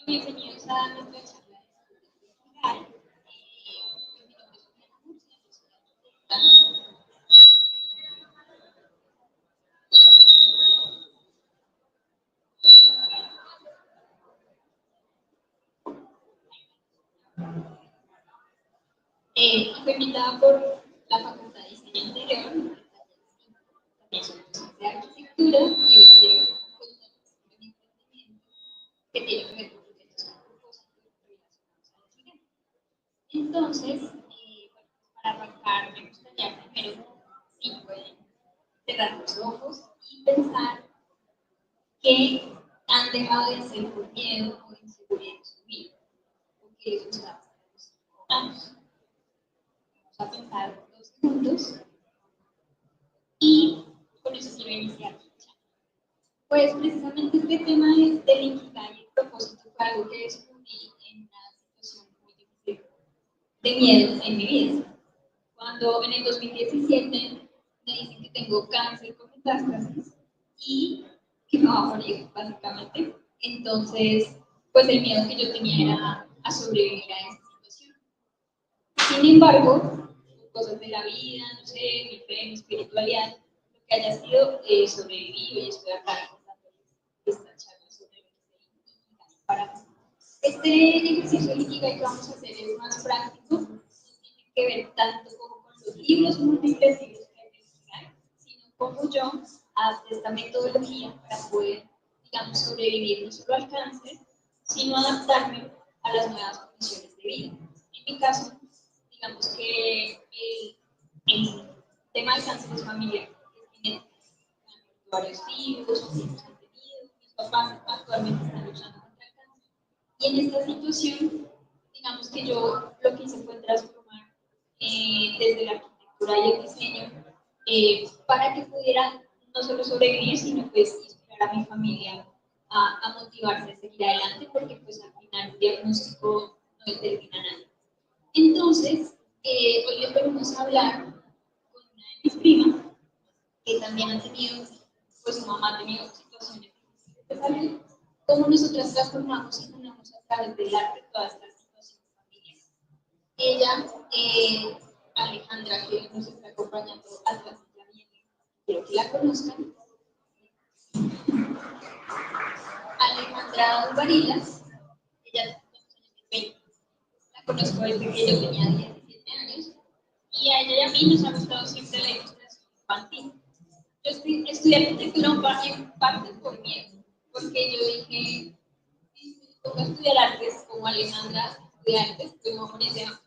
Bienvenidos a nuestra charla de salud mental. Mi nombre es Juliana Murcia, yo soy arquitecta. Y fui invitada por la Facultad de Diseño Interior, también soy docente de arquitectura y hoy quiero contarles sobre mi emprendimiento que tiene que ver con proyectos con propósito relacionados a la ciudad. Entonces, bueno, para arrancar, me gustaría primero, si pueden cerrar los ojos y pensar qué han dejado de hacer por miedo o inseguridad en su vida, o qué les gustaba hacer a los 5 años. Vamos a pensar 2 segundos y con eso quiero iniciar. Pues precisamente este tema del Ikigai y el propósito fue algo que descubrí en una situación muy difícil de miedo en mi vida. Cuando en el 2017 me dicen que tengo cáncer con metástasis y que me va a morir, básicamente. Entonces, pues el miedo que yo tenía era a sobrevivir a esa situación. Sin embargo, cosas de la vida, no sé, mi fe, mi espiritualidad, lo que haya sido, sobreviví y estoy acá esta charla sobre lo que es el Ikigai para mí. Este ejercicio del Ikigai que vamos a hacer es más práctico, no tiene que ver tanto como con los libros, múltiples libros que hay de Ikigai, sino como yo adapté esta metodología para poder, digamos, sobrevivir no solo al cáncer, sino adaptarme a las nuevas condiciones de vida. En mi caso, digamos que el tema del cáncer es familiar, es genético. Varios hijos, mis hijos han tenido, mis papás actualmente están luchando contra el cáncer. Y en esta situación, digamos que yo lo que hice fue transformar desde la arquitectura y el diseño para que pudiera no solo sobrevivir, sino pues inspirar a mi familia a motivarse a seguir adelante, porque pues al final un diagnóstico no determina nada. Entonces, hoy les venimos a hablar con una de mis primas, que también ha tenido, pues su mamá ha tenido situaciones difíciles de salud, cómo nosotras transformamos y sanamos a través del arte todas estas situaciones familiares. Ella, Alejandra, que nos está acompañando atrás de la viene, quiero que la conozcan. Alejandra Albarilas, ella tiene 20, la conozco desde que yo tenía 17 años, y a ella y a mí nos ha gustado siempre la ilustración infantil. Yo estudié arquitectura en parte por miedo, porque yo dije, si me pongo a estudiar artes como Alejandra estudia artes, pues no morir de hambre.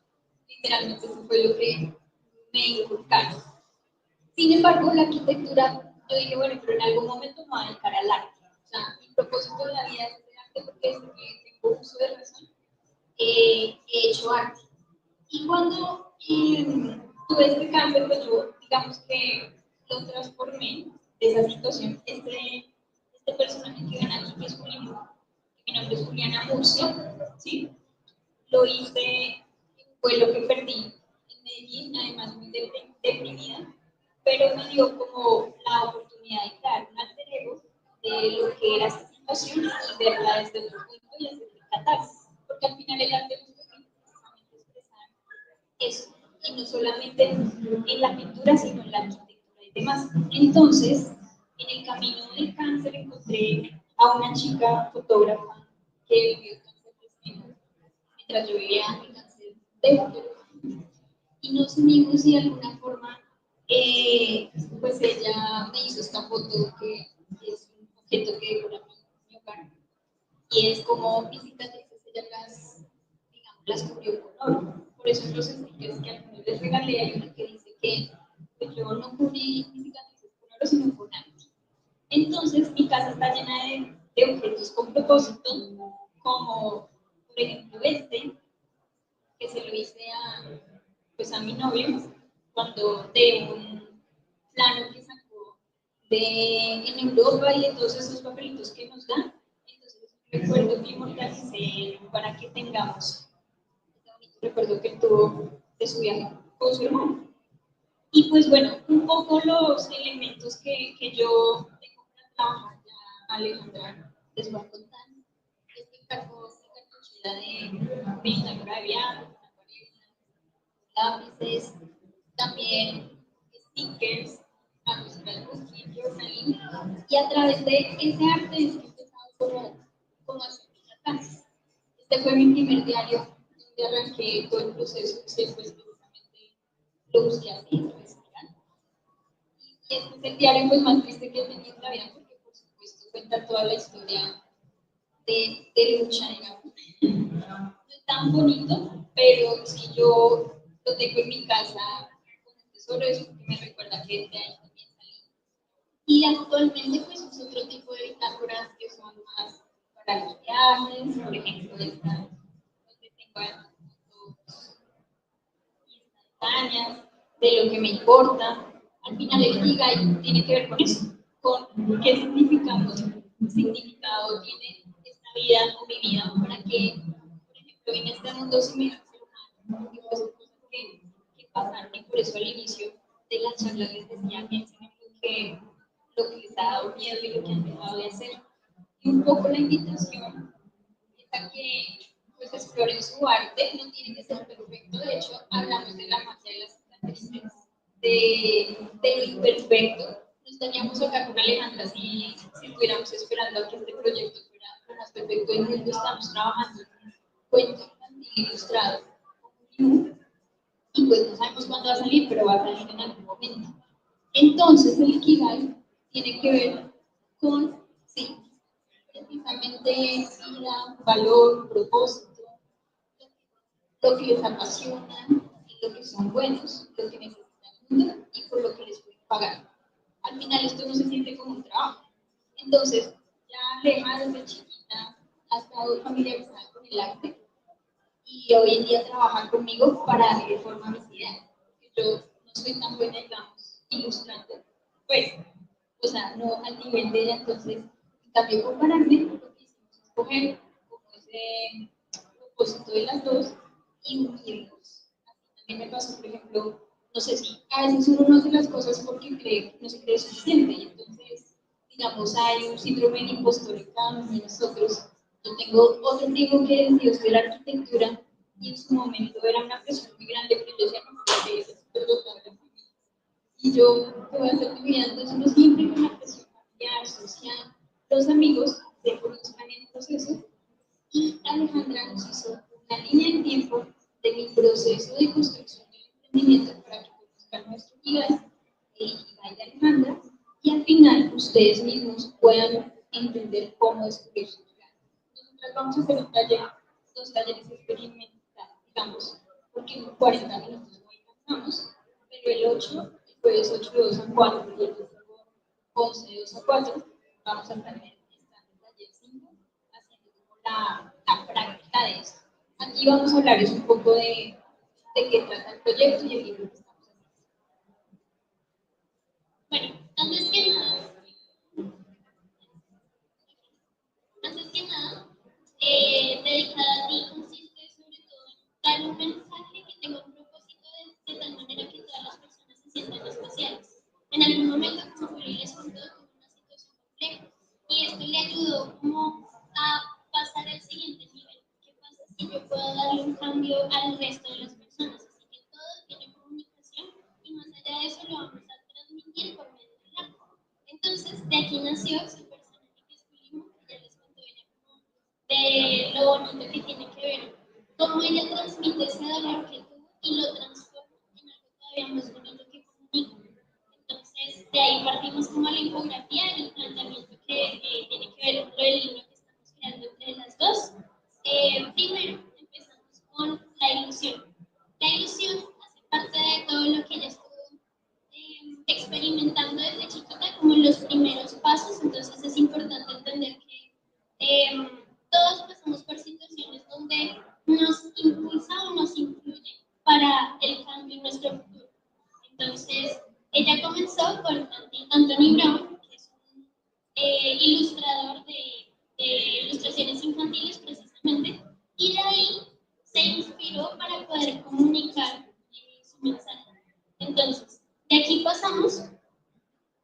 Literalmente eso fue lo que me inculcaron. Sin embargo, la arquitectura, yo dije, bueno, pero en algún momento me voy a dedicar al arte. O sea, mi propósito de la vida es hacer arte porque desde que tengo uso de razón, he hecho arte. Y cuando tuve este cambio, pues yo, digamos que lo transformé de esa situación. Este personaje que ven aquí, que es Juliana, que mi nombre es Juliana Murcia, ¿sí? Lo hice, fue lo que perdí en Medellín, además muy deprimida, pero me dio como la oportunidad de crear un alter ego de lo que era esta situación y verla desde otro punto y hacer catarsis, porque al final el arte nos permite precisamente expresar eso, y no solamente en la pintura, sino en la arquitectura y demás. Entonces, en el camino del cáncer encontré a una chica fotógrafa que vivió cáncer de seno mientras yo vivía en cáncer de útero, y nos unimos y de alguna forma, pues ella me hizo esta foto que es un objeto que decora mi hogar, y es como mis cicatrices, ella digamos, las cubrió con oro. Por eso en los stickers que algunos les regalé hay uno que dice que pues, yo no cubrí mis cicatrices con oro, sino con arte. Entonces, mi casa está llena de objetos con propósito, como por ejemplo que se lo hice pues a mi novio, cuando de un plano que sacó en Europa y de todos esos papelitos que nos dan. Entonces, recuerdo que inmortalicé para que tengamos este bonito recuerdo que tuvo de su viaje con su hermano. Y pues bueno, un poco los elementos que yo tengo para trabajar, ya Alejandra les voy a contar. Este cargo de pintura de viaje, lápices, también stickers, a mostrar los journaling, y a través de ese arte es que he empezado como a hacer mis ataques. Este fue mi primer diario, donde arranqué todo el proceso, y después precisamente lo busqué así, lo espiral. Y este es el diario pues, más triste que he tenido en la vida, porque por supuesto cuenta toda la historia de lucha, digamos. No es tan bonito, pero es que yo lo tengo en mi casa como un tesoro, eso que me recuerda que de ahí también salí. Y actualmente pues uso otro tipo de bitácoras que son más para los viajes, por ejemplo esta, donde tengo fotos instantáneas de lo que me importa. Al final el Ikigai tiene que ver con eso, con qué significado tiene esta vida o mi vida para que, por ejemplo, en este mundo se me hace humano, porque pues son cosas que pasaron y por eso al inicio de la charla les decía lo que les ha dado miedo y lo que han dejado de hacer. Y un poco la invitación es a que pues, exploren su arte, no tiene que ser perfecto, de hecho hablamos de la magia de las cicatrices, de lo imperfecto. No estaríamos acá con Alejandra si estuviéramos esperando a que este proyecto fuera lo más perfecto del mundo. Estamos trabajando en un cuento infantil ilustrado y pues no sabemos cuándo va a salir, pero va a salir en algún momento. Entonces el Ikigai tiene que ver con, sí, precisamente vida, valor, propósito, lo que les apasiona, lo que son buenos, lo que necesitan el mundo y por lo que les pueden pagar. Al final esto no se siente como un trabajo. Entonces, ya Aleja desde chiquita ha estado familiarizada con el arte y hoy en día trabaja conmigo para darle forma a mis ideas. Yo no soy tan buena, digamos, ilustrando, pues, o sea, no al nivel de ella, entonces, en cambio, compararme, lo que hicimos es coger como ese propósito de las dos y unirlos. Así también me pasó, por ejemplo, no sé si a veces uno no hace las cosas porque cree que no se cree suficiente y entonces, digamos, hay un síndrome de impostor en cada uno de nosotros. Yo tengo otro amigo que decidió estudiar arquitectura y en su momento era una presión muy grande, pero yo decía, no, porque eso es todo lo que y yo, ¿qué voy a hacer mi vida? Entonces uno siempre con la presión familiar, social, los amigos se conozcan en el proceso y Alejandra nos hizo una línea de tiempo de mi proceso de construcción del emprendimiento para que conozcan nuestro Ikigai, el Ikigai de Alejandra, y al final ustedes mismos puedan entender cómo descubrir su Ikigai. Nosotros vamos a hacer un taller, dos talleres experimentales, digamos, porque en 40 minutos no alcanzamos, pero el 8, el jueves 8 de 2 a 4 y el domingo 11 de 2 a 4, vamos a estar en el taller 5 haciendo como la práctica de esto. Aquí vamos a hablar un poco de qué trata el proyecto y el libro que estamos haciendo. Bueno, antes que nada, dedicada a ti consiste sobre todo en dar un mensaje que tenga un propósito de tal manera que todas las personas se sientan especiales. En algún momento, como Juli les contó, tuvo una situación compleja y esto le ayudó como a pasar al siguiente nivel. ¿Qué pasa si yo puedo darle un cambio al resto de las personas? Así que todo tiene comunicación y más allá de eso lo vamos a transmitir por medio del arte. Entonces, de aquí nació su personaje que escribimos, que ya les contó ella como de lo bonito que tiene que ver, cómo ella transmite ese dolor que tuvo y lo transforma en algo todavía más bonito que comunica. Entonces, de ahí partimos como la infografía y el planteamiento que tiene que ver con el libro que estamos creando entre las dos. Primero, empezamos con la ilusión. La ilusión hace parte de todo lo que ella estuvo experimentando desde chiquita, como en los primeros pasos. Entonces, es importante entender que todos pasamos por situaciones donde nos impulsa o nos influye para el cambio en nuestro futuro. Entonces, ella comenzó con Anthony Brown, que es un ilustrador de ilustraciones infantiles precisamente, y de ahí se inspiró para poder comunicar su mensaje. Entonces, de aquí pasamos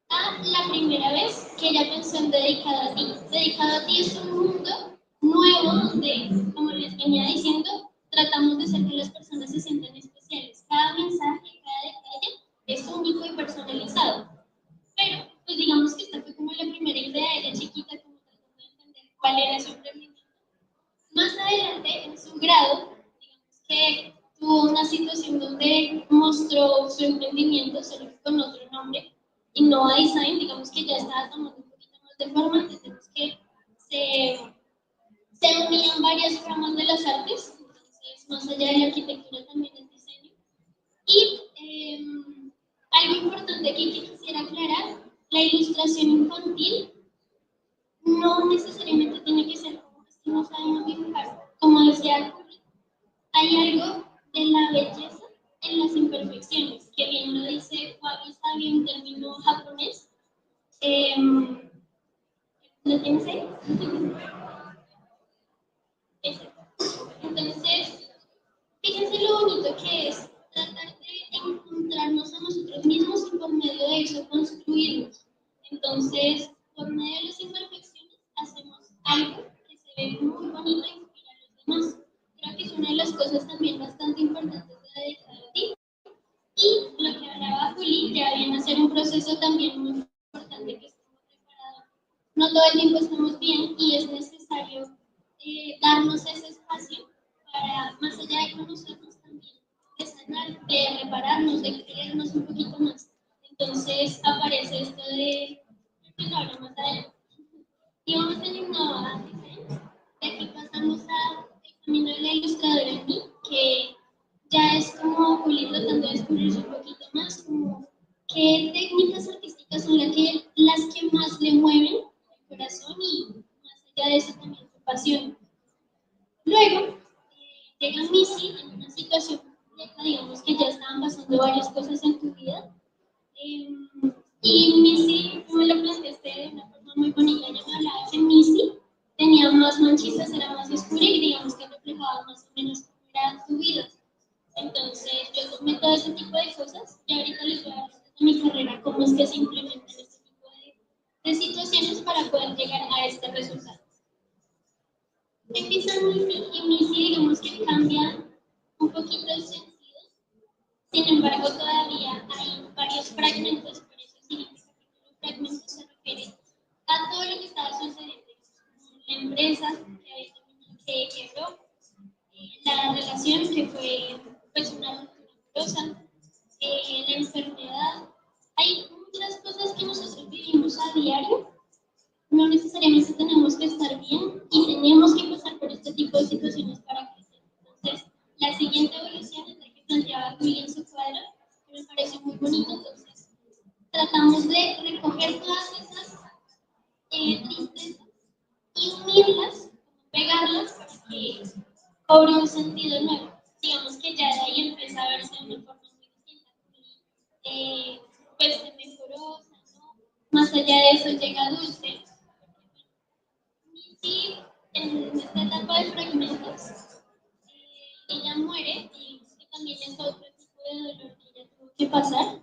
a la primera vez que ella pensó en Dedicado a ti. Dedicado a ti es un mundo nuevo donde, como les venía diciendo, tratamos de hacer que las personas se sientan especiales. Cada mensaje, cada detalle es único y personalizado. Pero, pues digamos que esta fue como la primera idea de la chiquita, como tratando de entender cuál era su emprendimiento. Más adelante, en su grado, digamos que tuvo una situación donde mostró su emprendimiento, solo que con otro nombre, Innova Design, digamos que ya estaba tomando un poquito más de forma, entendemos que se unían varias ramas de las artes, entonces más allá de la arquitectura también el diseño. Y algo importante aquí que quisiera aclarar, la ilustración infantil no necesariamente tiene que ser como que no sabemos dibujar. Como decía, hay algo de la belleza en las imperfecciones, que bien lo dice Wabi Sabi, un término japonés. ¿Lo tienes ahí? Entonces, fíjense lo bonito que es tratar de encontrarnos a nosotros mismos y por medio de eso construirnos. Entonces, por medio de las imperfecciones hacemos algo que se ve muy bonito e inspira a los demás. Creo que es una de las cosas también bastante importantes de la dedicada a ti. Y lo que hablaba Juli, ya viene a ser un proceso también muy importante que estemos preparados. No todo el tiempo estamos bien y es necesario darnos ese espacio para, más allá de conocernos también, de sanar, de repararnos, de creernos un poquito más. Entonces aparece esto de, creo que lo hablo más adelante. Y vamos a Innova Design. De aquí pasamos a el camino de la ilustradora en mí, que ya es como Juli tratando de descubrirse un poquito más, como qué técnicas artísticas son las que más le mueven el corazón y más allá de eso también su pasión. Luego llega Missy en una situación compleja, digamos que ya estaban pasando varias cosas en tu vida. Y Missy, tú me lo planteaste de una forma muy bonita, ella me hablaba que Missy tenía más manchitas, era más oscura y digamos que reflejaba más o menos cómo era tu vida. Entonces yo tomé todo ese tipo de cosas y ahorita les voy a hablar de mi carrera, cómo es que se implementan este tipo de situaciones para poder llegar a este resultado. Empieza Missy y Missy digamos que cambia un poquito el sentido, sin embargo todavía hay varios fragmentos, por eso significa que los fragmentos se refieren a todo lo que estaba sucediendo. La empresa que quebró, la relación que fue pues una ruptura amorosa, la enfermedad. Hay muchas cosas que nosotros vivimos a diario. No necesariamente tenemos que estar bien y tenemos que pasar por este tipo de situaciones para crecer. Entonces, la siguiente evolución es la que planteaba Juli en su cuadro, que me parece muy bonito. Entonces, tratamos de recoger todas esas tristezas y unirlas, pegarlas para que cobre un sentido nuevo. Digamos que ya de ahí empieza a verse de una forma muy distinta. Pues se mejoró, sanó. Más allá de eso llega Dulce. Y en esta etapa de fragmentos, ella muere y que también es otro tipo de dolor que ella tuvo que pasar.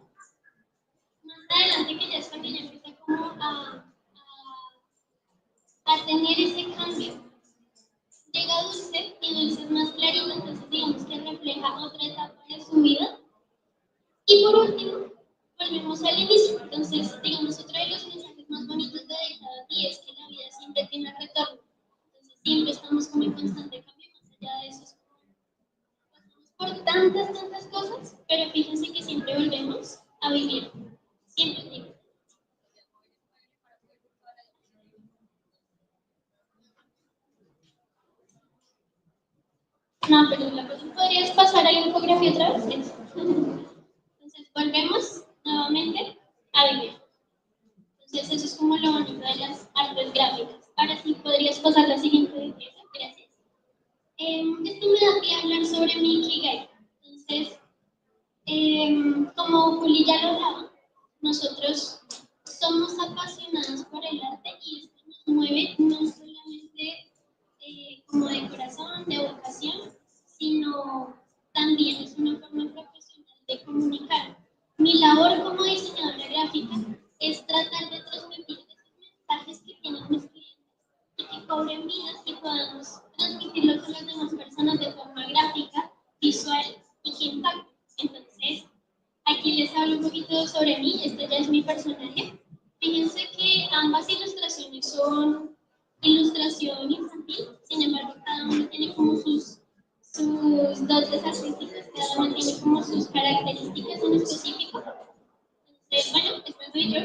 Más adelante que ya es cuando ella empieza como a tener ese cambio. Llega Dulce y Dulce es más clarita, entonces digamos que refleja otra etapa de su vida. Y por último, volvemos al inicio. Entonces, digamos, otro de los mensajes más bonitos de Dedicado a ti es que la vida siempre tiene retorno. Entonces, siempre estamos como en constante cambio, más allá de eso. Pasamos por tantas cosas, pero fíjense que siempre volvemos a vivir. Siempre digo. No, pero la cosa podrías pasar a la infografía otra vez. Entonces, volvemos nuevamente a vivir. Entonces, eso es como lo bonito de las artes gráficas. Ahora sí, podrías pasar la siguiente pieza. Gracias. Esto me da pie a hablar sobre mi Ikigai. Entonces, como Juli ya lo hablaba, nosotros somos apasionados por el arte y esto nos mueve no solamente como de corazón, de vocación, sino también es una forma profesional de comunicar. Mi labor como diseñadora gráfica es tratar de transmitir esos mensajes que tienen mis clientes y que cobren vidas y podamos transmitirlos con las demás personas de forma gráfica, visual y que impacte. Entonces, aquí les hablo un poquito sobre mí, este ya es mi personaje. Fíjense que ambas ilustraciones son ilustración infantil, sin embargo, cada uno tiene como sus dotes artísticos, cada uno tiene como sus características en específico. Entonces, bueno, esta soy yo,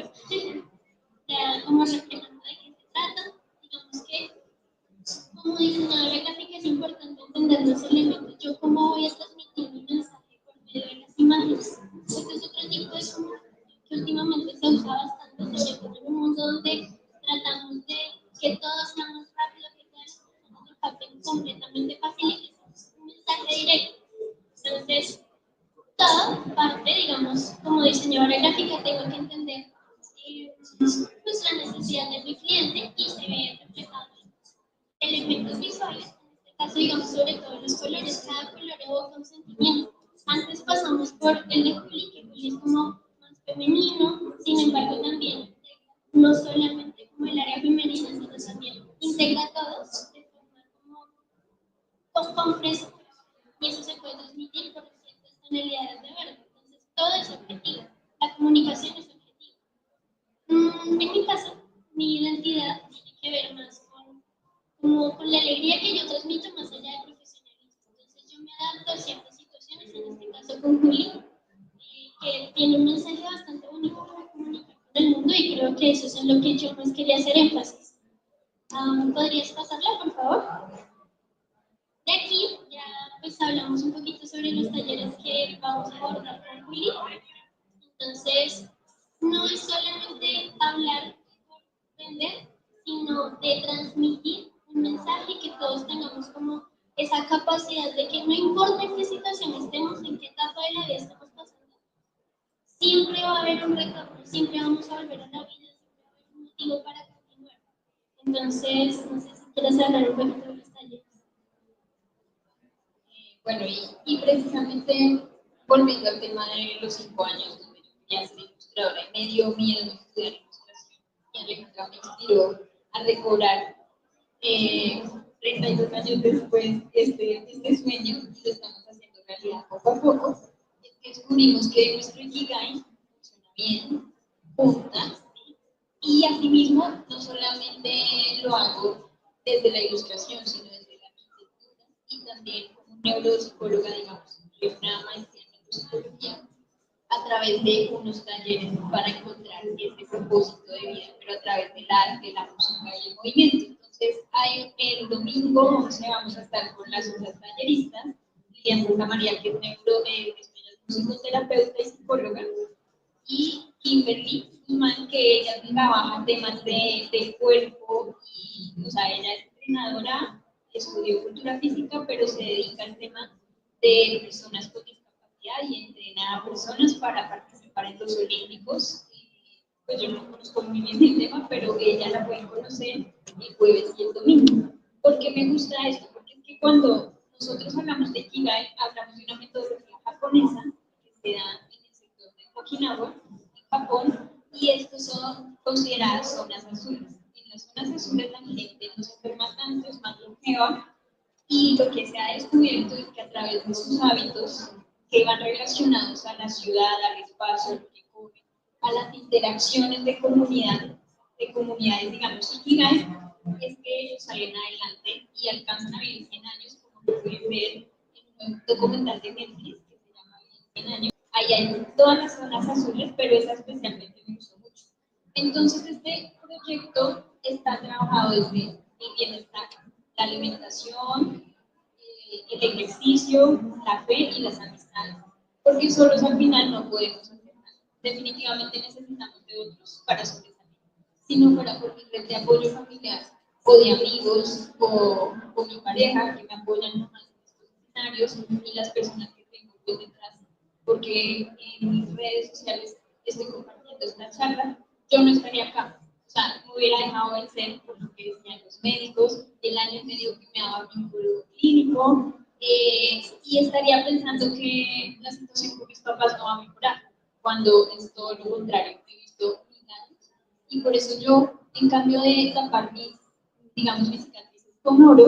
ya como reflejando de qué se trata. Digamos que como diseñadora gráfica es importante entender los elementos. Yo cómo voy a transmitir mi mensaje por medio de las imágenes. Este es otro tipo de comunicación que últimamente se usa bastante, sobre todo en un mundo donde tratamos de que todo sea más rápido, que todas las personas lo capten completamente fácil y que sea un mensaje directo. Entonces, todo parte, digamos, como diseñadora gráfica tengo que entender pues, la necesidad de mi cliente y se ve reflejado en elementos visuales. En este caso, digamos, sobre todo los colores, cada color evoca un sentimiento. Antes pasamos por el de Juli, que Juli es como más femenino, sin embargo también no solamente como el área femenina, sino también integra a todos de forma con frescura. Y eso se puede transmitir por ciertas tonalidades de verde. Entonces, todo es objetivo. La comunicación es objetiva. En mi caso, mi identidad tiene que ver más con la alegría que yo transmito más allá de profesionalismo. Entonces, yo me adapto a ciertas situaciones, en este caso con Juli, que tiene un mensaje bastante bonito para comunicar con el mundo y creo que eso es en lo que yo más quería hacer énfasis. ¿Podrías pasarla, por favor? De aquí ya pues hablamos un poquito sobre los talleres que vamos a abordar con Juli. Entonces, no es solamente hablar por vender, sino de transmitir un mensaje que todos tengamos como esa capacidad de que no importa en qué situación estemos, en qué etapa de la vida estamos pasando, siempre va a haber un retorno, siempre vamos a volver a la vida, siempre va a haber un motivo para continuar. Entonces, no sé si quieres hablar un poquito de los talleres. Bueno, y precisamente volviendo al tema de los 5 años, donde yo quería ser ilustradora y me dio miedo estudiar ilustración, y Alejandra me inspiró a recobrar 32 años después este sueño y lo estamos haciendo realidad poco a poco. Es que descubrimos que nuestro Ikigai funciona bien, juntas, y asimismo no solamente lo hago desde la ilustración, sino desde la arquitectura y también como neuropsicóloga, digamos, que una maestría en neuropsicología a través de unos talleres para encontrar ese propósito de vida, pero a través del arte, la música y el movimiento. Entonces, el domingo 11 vamos a estar con las otras talleristas, Lilian Rosa María, que es musicoterapeuta y psicóloga, y Kimberly Guzmán, que ella trabaja temas de cuerpo, y, o sea, ella es entrenadora, estudió cultura física, pero se dedica al tema de personas con discapacidad y entrena a personas para participar en los olímpicos. Pues yo no conozco muy bien el tema, pero ella la pueden conocer el jueves y el domingo. ¿Por qué me gusta esto? Porque es que cuando nosotros hablamos de Ikigai, hablamos de una metodología japonesa que se da en el sector de Okinawa, en Japón, y estos son consideradas zonas azules. En las zonas azules la gente no se enferma tanto, es más longeva, y lo que se ha descubierto es que a través de sus hábitos que van relacionados a la ciudad, al espacio, lo que comen, a las interacciones de comunidades, digamos, Ikigai, es que ellos salen adelante y alcanzan a vivir 100 años, como lo pueden ver en un documental de Netflix que se llama Vivir 100 años. Ahí hay todas las zonas azules, pero esa especialmente me gustó mucho. Entonces, este proyecto está trabajado desde el bienestar, la alimentación, el ejercicio, la fe y las amistades, porque solos al final no podemos hacer nada. Definitivamente necesitamos de otros para sobresalir. Si no fuera por mi red de apoyo familiar o de amigos o mi pareja que me apoyan más en estos escenarios y las personas que tengo pues detrás, porque en mis redes sociales estoy compartiendo esta charla, yo no estaría acá. O sea, me hubiera dejado vencer por lo que decían los médicos, el año y medio que me daba mi oncólogo clínico, y estaría pensando que la situación con mis papás no va a mejorar, cuando es todo lo contrario. He visto milagros. Y por eso yo, en cambio de tapar mis, digamos, mis cicatrices con oro,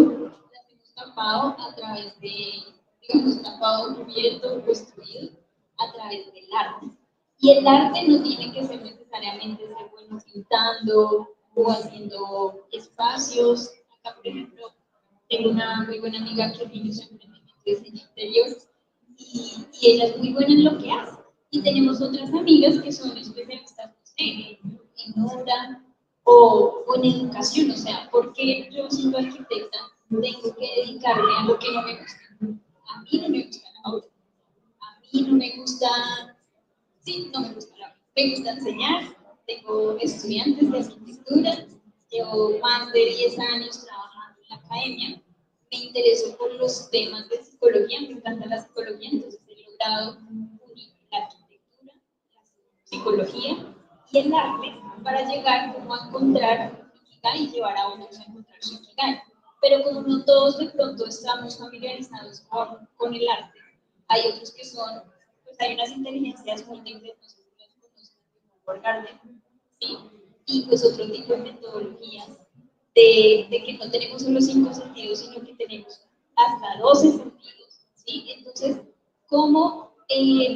las tengo tapado a través de, digamos, tapado, cubierto, construido a través del arte. Y el arte no tiene que ser necesariamente ser bueno pintando o haciendo espacios. Acá, por ejemplo, tengo una muy buena amiga que tiene su emprendimiento de diseño interior y ella es muy buena en lo que hace. Y tenemos otras amigas que son especialistas, no sé, en moda o en educación. O sea, porque yo siendo arquitecta tengo que dedicarme a lo que no me gusta. A mí no me gusta la obra. A mí no me gusta, sí, no me gusta la obra. Me gusta enseñar. Tengo estudiantes de arquitectura. Llevo más de 10 años trabajando en la academia. Me intereso por los temas de psicología, me encanta la psicología, entonces he logrado unir la arquitectura, la psicología y el arte para llegar como a encontrar su Ikigai y llevar a otros a encontrar su Ikigai. Pero como no todos de pronto estamos familiarizados con el arte, hay otros que son, pues hay unas inteligencias múltiples, no sé si las conocen, como Garden, ¿sí? Y pues otro tipo de metodologías de que no tenemos solo 5 sentidos, sino que tenemos hasta 12 sentidos, ¿sí? Entonces, ¿cómo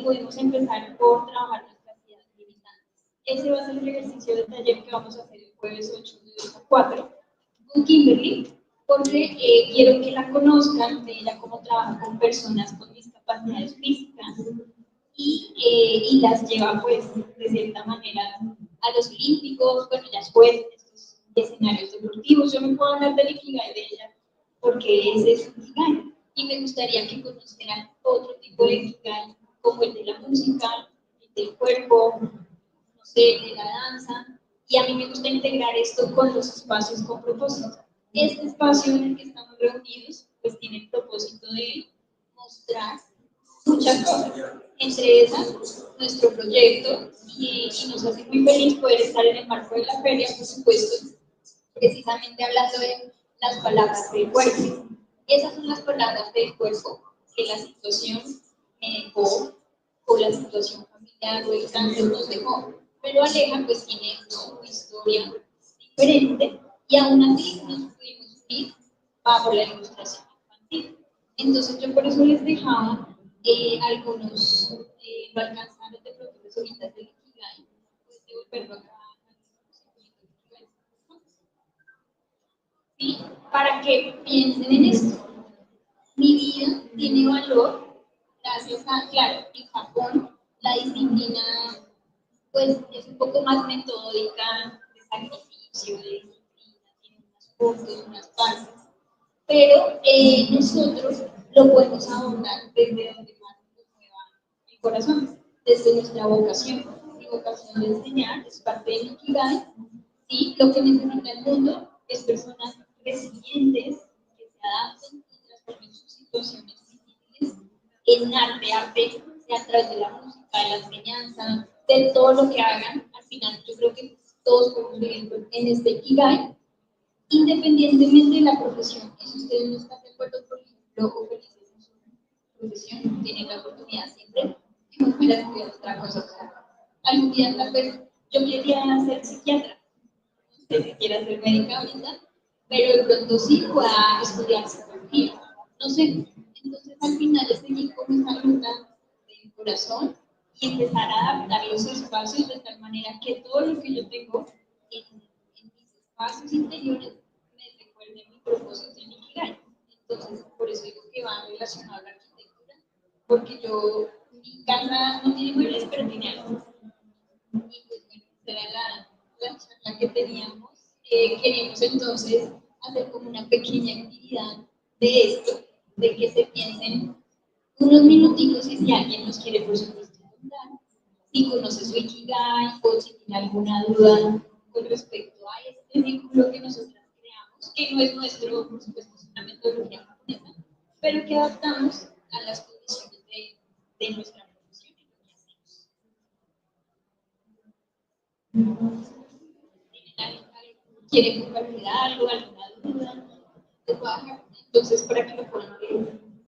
podemos empezar por trabajar nuestras ideas limitantes? Ese va a ser el ejercicio de taller que vamos a hacer el jueves 8 de 2 a 4 con Kimberly, porque quiero que la conozcan de ella cómo trabaja con personas con discapacidades físicas y las lleva pues de cierta manera a los olímpicos, bueno, ya fue en estos escenarios deportivos. Yo me puedo hablar del Ikigai de ella porque ese es su Ikigai y me gustaría que conocieran otro tipo de Ikigai como el de la música, el del cuerpo, no sé, el de la danza, y a mí me gusta integrar esto con los espacios con propósito. Este espacio en el que estamos reunidos pues tiene el propósito de mostrar muchas cosas, entre esas nuestro proyecto y nos hace muy feliz poder estar en el marco de la feria, por supuesto, precisamente hablando de las palabras del cuerpo. Esas son las palabras del cuerpo que la situación me dejó o la situación familiar o el cáncer nos dejó. Pero Aleja pues tiene una historia diferente y aún así nos pudimos unir bajo la ilustración infantil. Entonces yo por eso les dejaba algunos, no alcanzaron de pronto las hojitas del Ikigai, pues devolverlo acá. ¿Sí? Para que piensen en esto. Mi vida tiene valor gracias a, claro, en Japón la disciplina pues es un poco más metódica, de sacrificio, de disciplina, tiene unos puntos, unas partes, pero nosotros lo podemos abordar desde donde más nos mueva el corazón, desde nuestra vocación. Mi vocación de enseñar es parte de mi Ikigai, y lo que necesita el mundo es personas resilientes que se adapten y transformen sus situaciones difíciles en arte, arte sea a través de la música, de la enseñanza, de todo lo que hagan. Al final yo creo que todos podemos vivir en este Ikigai independientemente de la profesión. Y si ustedes no están de acuerdo, por ejemplo, o felices en su profesión, tienen la oportunidad siempre de volver a estudiar otra cosa. O sea, algún día tal vez yo quería ser psiquiatra, no sé si quiera ser médica ahorita, pero de pronto sí pueda estudiar psicología, no sé. Entonces al final es seguir con esa ruta del corazón y empezar a adaptar los espacios de tal manera que todo lo que yo tengo en mis espacios interiores me recuerden mi propósito y mi Ikigai. Entonces, por eso digo que va relacionado a la arquitectura, porque yo, mi casa no tiene muebles, pero tiene algo. Y pues bueno, esa era la charla que teníamos. Queremos entonces hacer como una pequeña actividad de esto, de que se piensen unos minuticos y si alguien nos quiere, por supuesto, contar, si conoce su Ikigai o si tiene alguna duda con respecto a este vínculo que nosotras creamos, que no es nuestro, por supuesto, es una metodología japonesa, pero que adaptamos a las condiciones de nuestra profesión y lo que hacemos. ¿Quieren compartir algo, alguna duda? Entonces, para que lo puedan ver.